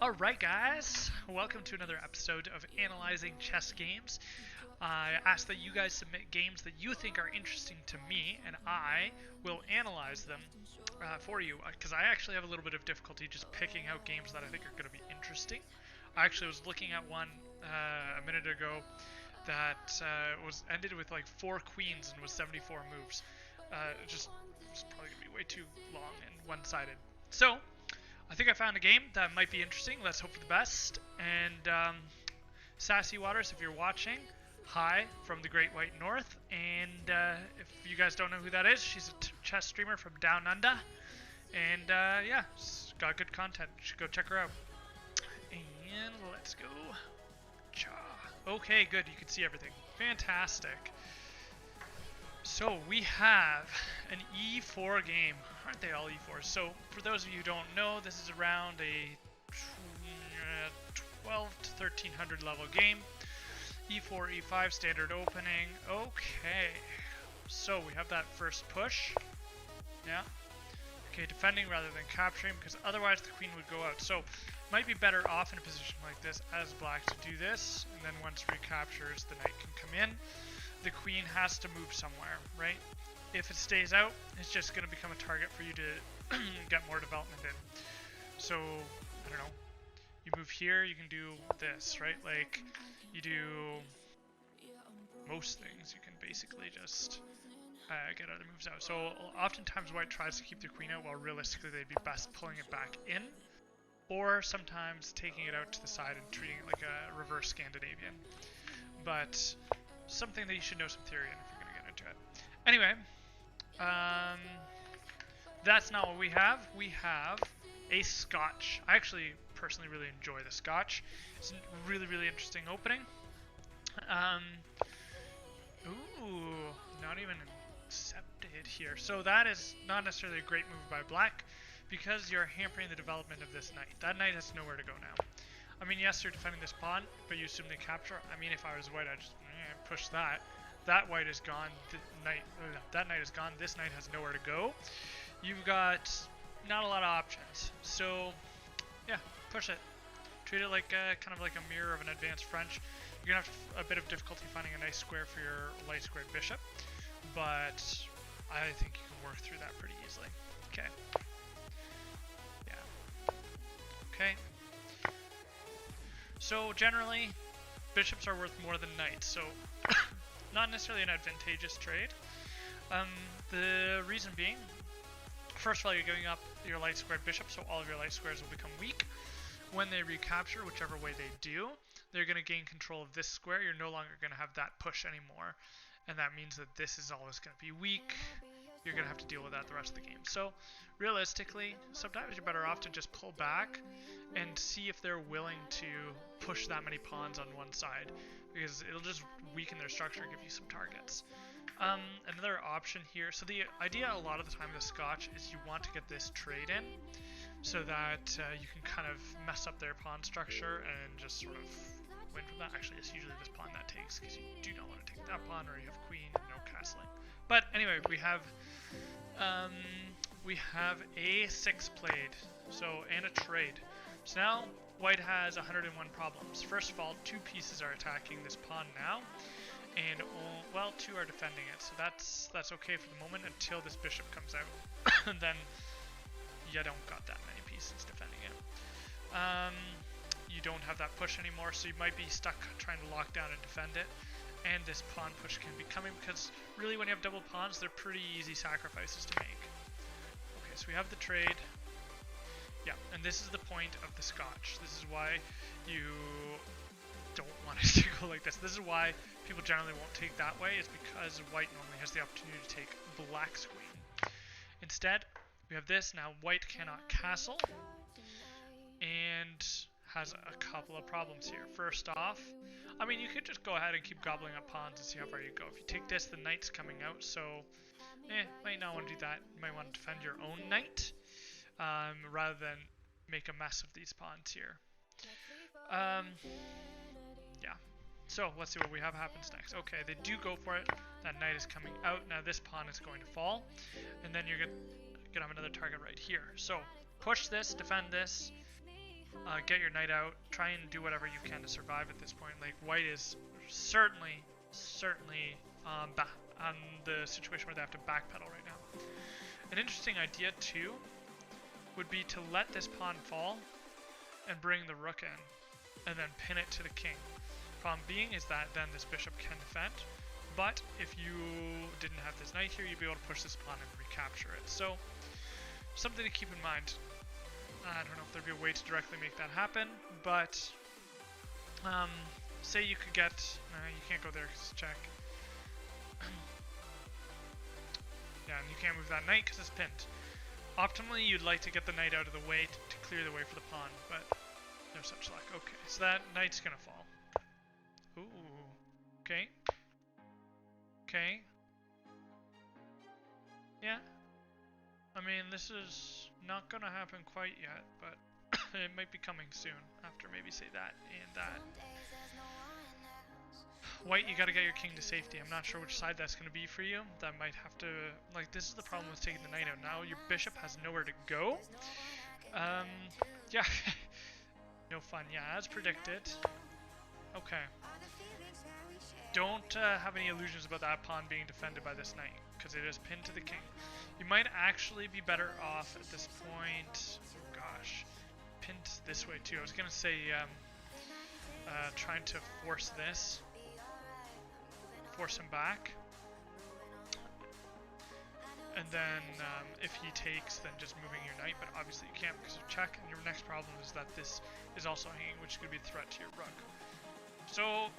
Alright guys, welcome to another episode of Analyzing Chess Games. I ask that you guys submit games that you think are interesting to me, and I will analyze them for you, because I actually have a little bit of difficulty just picking out games that I think are going to be interesting. I actually was looking at one a minute ago that was ended with like 4 queens and was 74 moves. It was probably going to be way too long and one-sided. So, I think I found a game that might be interesting. Let's hope for the best. And Sassy Waters, if you're watching, hi from the Great White North. And if you guys don't know who that is, she's a chess streamer from Down Under. And yeah, she's got good content. You should go check her out. And let's go. Cha. Okay, good. You can see everything. Fantastic. So we have an E4 game. Aren't they all E4s? So for those of you who don't know, this is around a 12 to 1300 level game. E4, E5, standard opening. Okay. So we have that first push. Yeah. Okay, defending rather than capturing, because otherwise the queen would go out. So might be better off in a position like this as black to do this, and then once recaptures, the knight can come in. The queen has to move somewhere, right? If it stays out, it's just going to become a target for you to get more development in. So, I don't know. You move here, you can do this, right? Like, you do most things. You can basically just get other moves out. So, oftentimes white tries to keep the queen out, while realistically they'd be best pulling it back in. Or sometimes taking it out to the side and treating it like a reverse Scandinavian. But something that you should know some theory in if you're going to get into it. Anyway, that's not what we have. We have a Scotch. I actually personally really enjoy the Scotch. It's a really, really interesting opening. Ooh, not even accepted here. So that is not necessarily a great move by black, because you're hampering the development of this knight. That knight has nowhere to go now. I mean, yes, you're defending this pawn, but you assume they capture. I mean, if I was white, I'd just push that. That white is gone. That knight is gone. This knight has nowhere to go. You've got not a lot of options. So, yeah, push it. Treat it like kind of like a mirror of an advanced French. You're gonna have a bit of difficulty finding a nice square for your light squared bishop, but I think you can work through that pretty easily. Okay. Yeah. Okay. So generally, bishops are worth more than knights, so not necessarily an advantageous trade. The reason being, first of all, you're giving up your light squared bishop, so all of your light squares will become weak. When they recapture, whichever way they do, they're going to gain control of this square. You're no longer going to have that push anymore, and that means that this is always going to be weak. You're going to have to deal with that the rest of the game. So realistically, sometimes you're better off to just pull back and see if they're willing to push that many pawns on one side, because it'll just weaken their structure and give you some targets. Another option here, so the idea a lot of the time with the Scotch is you want to get this trade in so that you can kind of mess up their pawn structure and just sort of win from that. Actually, it's usually this pawn that takes, because you do not want to take that pawn, or you have queen and no castling. But anyway, we have a6 played, and a trade. So now white has 101 problems. First of all, 2 pieces are attacking this pawn now, and well, 2 are defending it. So that's okay for the moment until this bishop comes out, and then you don't got that many pieces defending it. You don't have that push anymore, so you might be stuck trying to lock down and defend it. And this pawn push can be coming, because really when you have double pawns, they're pretty easy sacrifices to make. Okay, so we have the trade. Yeah, and this is the point of the Scotch. This is why you don't want it to go like this. This is why people generally won't take that way, is because white normally has the opportunity to take black's queen. Instead, we have this. Now white cannot castle, and has a couple of problems here. First off, I mean, you could just go ahead and keep gobbling up pawns and see how far you go. If you take this, the knight's coming out, so might not want to do that. You might want to defend your own knight rather than make a mess of these pawns here. Yeah. So let's see what we have happens next. Okay, they do go for it. That knight is coming out. Now this pawn is going to fall, and then you're gonna have another target right here. So push this, defend this. get your knight out, try and do whatever you can to survive at this point. Like, white is certainly on the situation where they have to backpedal right now. An interesting idea too would be to let this pawn fall and bring the rook in, and then pin it to the king. Problem being is that then this bishop can defend, but if you didn't have this knight here, you'd be able to push this pawn and recapture it. So, something to keep in mind. I don't know if there'd be a way to directly make that happen, but say you could get... you can't go there because it's check. Yeah, and you can't move that knight because it's pinned. Optimally, you'd like to get the knight out of the way to clear the way for the pawn, but no such luck. Okay, so that knight's gonna fall. Ooh, okay. Okay. Yeah. I mean, this is not gonna happen quite yet, but it might be coming soon after maybe say that and that. White, you gotta get your king to safety. I'm not sure which side that's gonna be for you. That might have to, like, this is the problem with taking the knight out. Now your bishop has nowhere to go. Yeah. No fun. Yeah, as predicted. Okay. Don't have any illusions about that pawn being defended by this knight, because it is pinned to the king. You might actually be better off at this point. Oh gosh. Pinned this way too. I was gonna say trying to force this. Force him back. And then if he takes, then just moving your knight, but obviously you can't because of check, and your next problem is that this is also hanging, which could be a threat to your rook. So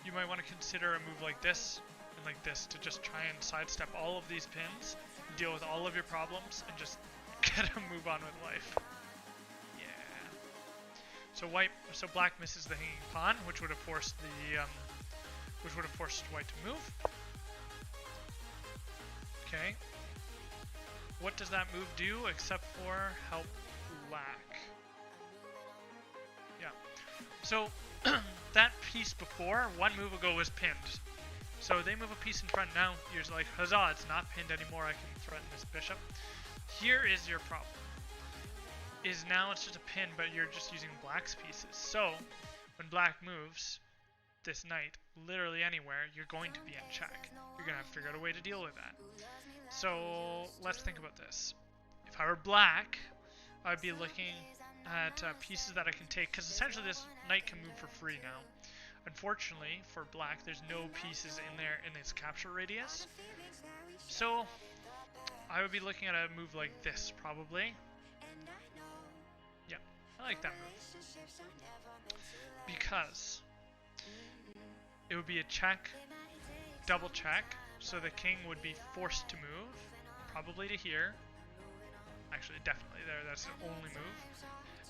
you might want to consider a move like this and like this to just try and sidestep all of these pins, deal with all of your problems, and just get a move on with life. Yeah. So black misses the hanging pawn, which would have forced the white to move. Okay. What does that move do except for help black? Yeah. So that piece before, one move ago, was pinned. So they move a piece in front now. You're like, huzzah, it's not pinned anymore. I can threaten this bishop. Here is your problem. Is now it's just a pin, but you're just using black's pieces. So when black moves this knight literally anywhere, you're going to be in check. You're going to have to figure out a way to deal with that. So let's think about this. If I were black, I'd be looking at pieces that I can take, because essentially this knight can move for free now. Unfortunately for black, there's no pieces in there in its capture radius. So I would be looking at a move like this probably. Yeah, I like that move. Because it would be a check, double check, so the king would be forced to move, probably to here. Actually, definitely there, that's the only move.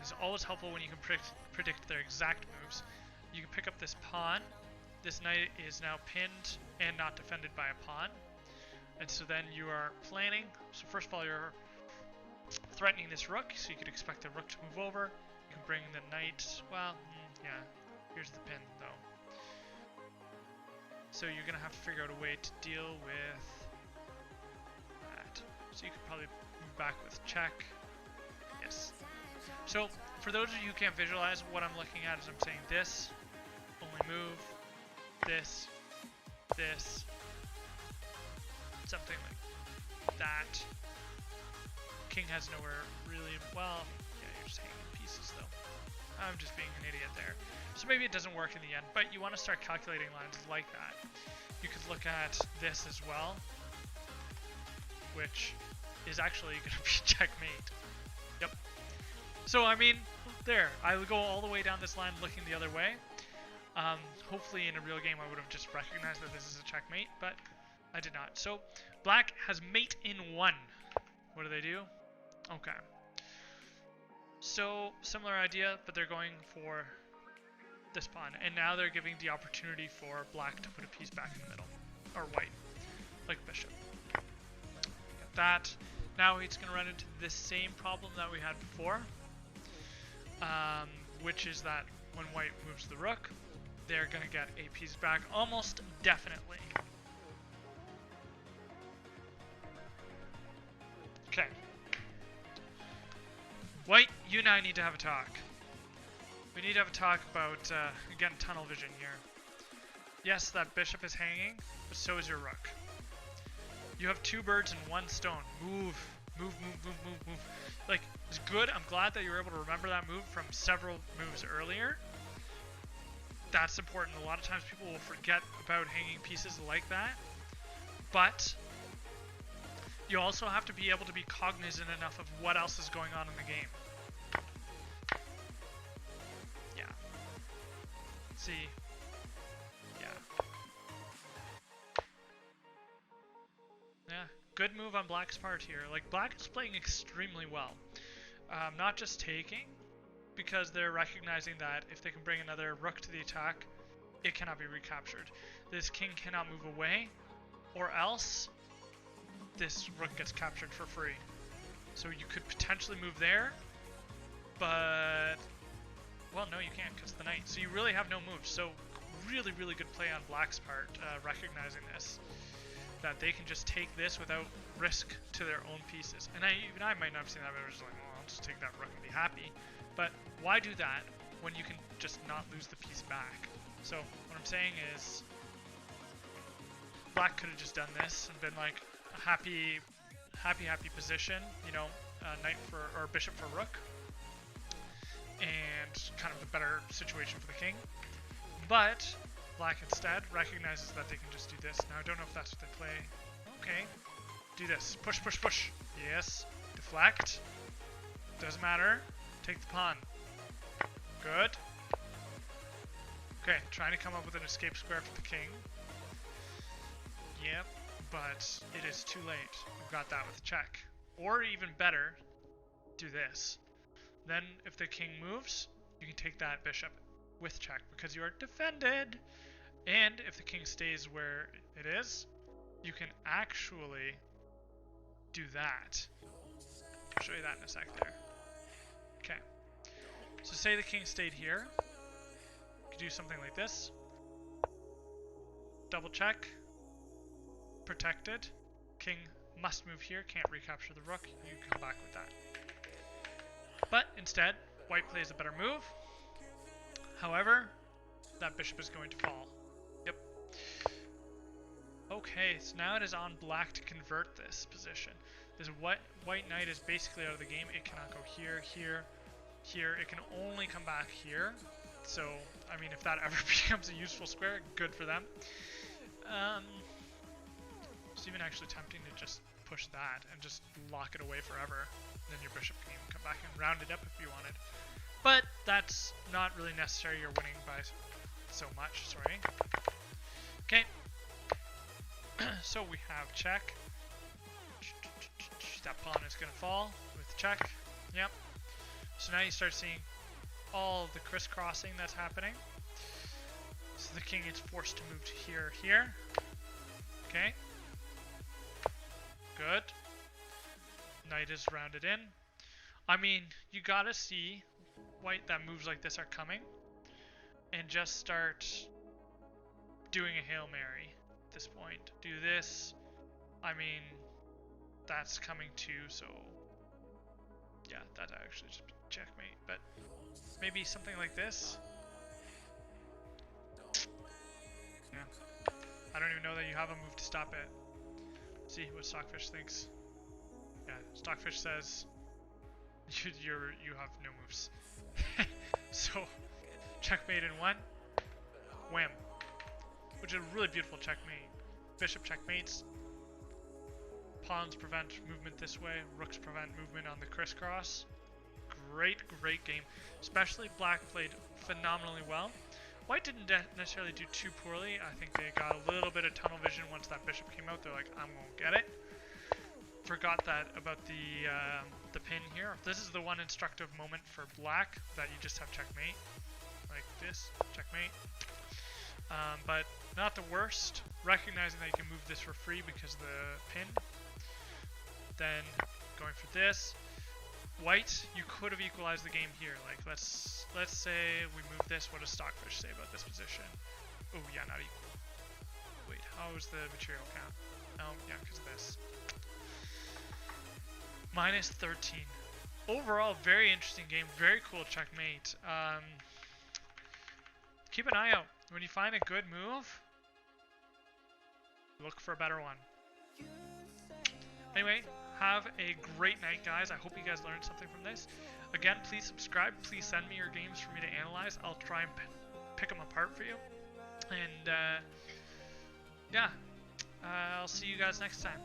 It's always helpful when you can predict their exact moves. You can pick up this pawn. This knight is now pinned and not defended by a pawn. And so then you are planning. So first of all, you're threatening this rook, so you could expect the rook to move over. You can bring the knight, well, yeah, here's the pin though. So you're going to have to figure out a way to deal with that. So you could probably move back with check. Yes. So for those of you who can't visualize, what I'm looking at is I'm saying this, only move, this, something like that. King has nowhere really, well, yeah, you're just hanging pieces though. I'm just being an idiot there. So maybe it doesn't work in the end, but you want to start calculating lines like that. You could look at this as well, which is actually going to be checkmate. Yep. So, I mean, there. I would go all the way down this line looking the other way. Hopefully in a real game I would have just recognized that this is a checkmate, but I did not. So, black has mate in 1. What do they do? Okay. So, similar idea, but they're going for this pawn, and now they're giving the opportunity for black to put a piece back in the middle, or white, like bishop. Get that. Now he's going to run into this same problem that we had before, which is that when white moves the rook, they're going to get a piece back almost definitely. Okay. White, you and I need to have a talk. We need to have a talk about, again, tunnel vision here. Yes, that bishop is hanging, but so is your rook. You have 2 birds and 1 stone. Move. Move, move, move, move, move. Like, it's good. I'm glad that you were able to remember that move from several moves earlier. That's important. A lot of times people will forget about hanging pieces like that. But you also have to be able to be cognizant enough of what else is going on in the game. Yeah. See. Yeah. Yeah. Good move on Black's part here. Like, Black is playing extremely well. Not just taking, because they're recognizing that if they can bring another rook to the attack, it cannot be recaptured. This king cannot move away, or else this rook gets captured for free. So you could potentially move there, but, well, no, you can't because the knight. So you really have no moves. So really, really good play on Black's part, recognizing this, that they can just take this without risk to their own pieces. And even I might not have seen that, but I was just like, well, I'll just take that rook and be happy. But why do that when you can just not lose the piece back? So what I'm saying is, Black could have just done this and been like a happy position, you know, knight for, or bishop for rook, and kind of a better situation for the king. But Black instead recognizes that they can just do this. Now I don't know if that's what they play. Okay, do this. Push, push, push. Yes. Deflect. Doesn't matter. Take the pawn. Good. Okay, trying to come up with an escape square for the king. Yep, but it is too late. We've got that with check. Or even better, do this. Then if the king moves, you can take that bishop with check because you are defended. And if the king stays where it is, you can actually do that. I'll show you that in a sec there. Okay. So say the king stayed here. You could do something like this. Double check. Protected. King must move here, can't recapture the rook. You come back with that. But instead, white plays a better move. However, that bishop is going to fall. Yep. Okay, so now it is on Black to convert this position. This white knight is basically out of the game. It cannot go here, here, here. It can only come back here. So, I mean, if that ever becomes a useful square, good for them. It's even actually tempting to just push that and just lock it away forever. Then your bishop can even come back and round it up if you wanted. But that's not really necessary. You're winning by so much, sorry. Okay. So we have check. That pawn is going to fall with check. Yep. So now you start seeing all the crisscrossing that's happening. So the king is forced to move to here, here. Okay. Good. Knight is rounded in. I mean, you gotta see white that moves like this are coming and just start doing a Hail Mary at this point. Do this. I mean, that's coming too, so yeah, that actually just checkmate, but maybe something like this. Yeah. I don't even know that you have a move to stop it. See what Stockfish thinks. Yeah, Stockfish says you have no moves. So checkmate in 1. Wham. Which is a really beautiful checkmate. Bishop checkmates. Pawns prevent movement this way. Rooks prevent movement on the crisscross. Great, great game. Especially Black played phenomenally well. White didn't necessarily do too poorly. I think they got a little bit of tunnel vision once that bishop came out. They're like, I'm gonna get it. Forgot that about the pin here. This is the one instructive moment for Black, that you just have checkmate. Like this, checkmate. But not the worst. Recognizing that you can move this for free because of the pin. Then going for this. White, you could have equalized the game here. Like let's say we move this. What does Stockfish say about this position? Oh yeah, not equal. Wait, how is the material count? Oh yeah, because of this. -13. overall, very interesting game. Very cool checkmate. Keep an eye out. When you find a good move, look for a better one. Anyway, have a great night, guys. I hope you guys learned something from this. Again, please subscribe. Please send me your games for me to analyze. I'll try and pick them apart for you. And yeah, I'll see you guys next time.